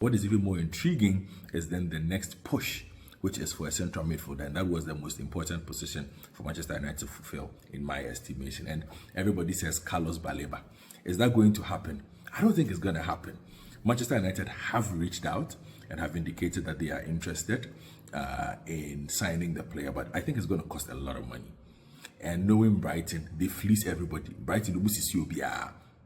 What is even more intriguing is then the next push, which is for a central midfielder, and that was the most important position for Manchester United to fulfill, in my estimation. And everybody says Carlos Baleba. Is that going to happen? I don't think it's going to happen. Manchester United have reached out and have indicated that they are interested in signing the player, but I think it's going to cost a lot of money. And knowing Brighton, they fleece everybody. Brighton,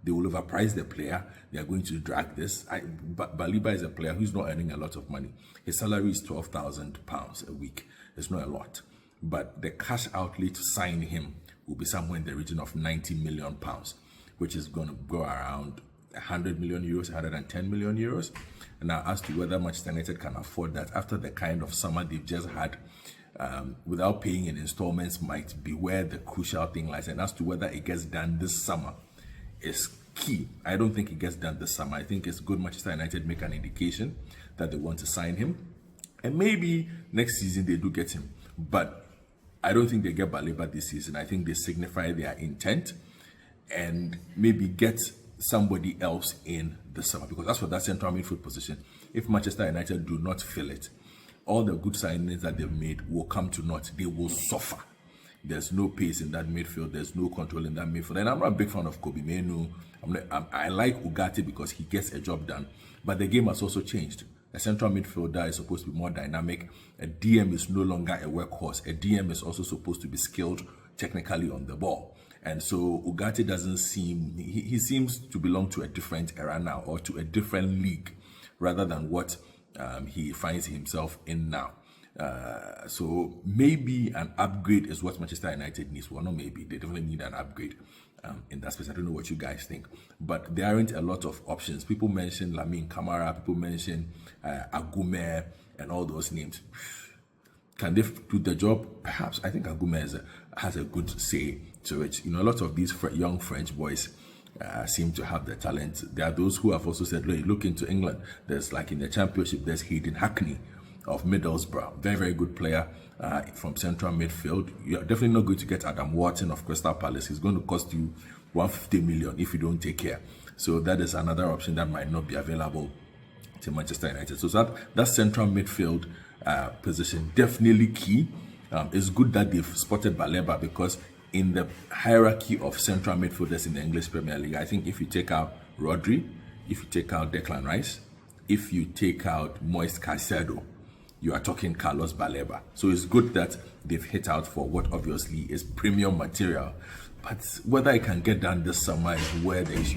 they will overprice the player. They are going to drag this. Baleba is a player who's not earning a lot of money. His salary is £12,000 a week. It's not a lot. But the cash outlay to sign him will be somewhere in the region of £90 million, which is going to go around 100 million euros, 110 million euros. And now, as to whether Manchester United can afford that after the kind of summer they've just had, without paying in installments, might be where the crucial thing lies. And as to whether it gets done this summer is key. I don't think it gets done this summer. I think it's good Manchester United make an indication that they want to sign him, and maybe next season they do get him. But I don't think they get Baleba this season. I think they signify their intent and maybe get somebody else in the summer, because that's for that central midfield position. If Manchester United do not fill it, all the good signings that they've made will come to naught. They will suffer. There's no pace in that midfield. There's no control in that midfield. And I'm not a big fan of Kobe Menu. I like Ugarte because he gets a job done. But the game has also changed. A central midfielder is supposed to be more dynamic. A DM is no longer a workhorse. A DM is also supposed to be skilled technically on the ball. And so Ugarte doesn't seem, he seems to belong to a different era now, or to a different league, rather than what he finds himself in now. So maybe an upgrade is what Manchester United needs. Well, no, maybe they definitely need an upgrade in that space. I don't know what you guys think, but there aren't a lot of options. People mention Lamine Camara, people mention Agume, and all those names. Can they do the job? Perhaps. I think Agume has a good say to it. You know, a lot of these young French boys seem to have the talent. There are those who have also said, look into England. There's, like in the Championship, there's Hayden Hackney of Middlesbrough, very, very good player from central midfield. You're definitely not going to get Adam Wharton of Crystal Palace. He's going to cost you 150 million if you don't take care. So that is another option that might not be available to Manchester United. So that central midfield position, definitely key. It's good that they've spotted Baleba, because in the hierarchy of central midfielders in the English Premier League, I think if you take out Rodri, if you take out Declan Rice, if you take out Moise Caicedo, you are talking Carlos Baleba. So it's good that they've hit out for what obviously is premium material. But whether it can get done this summer is where the issue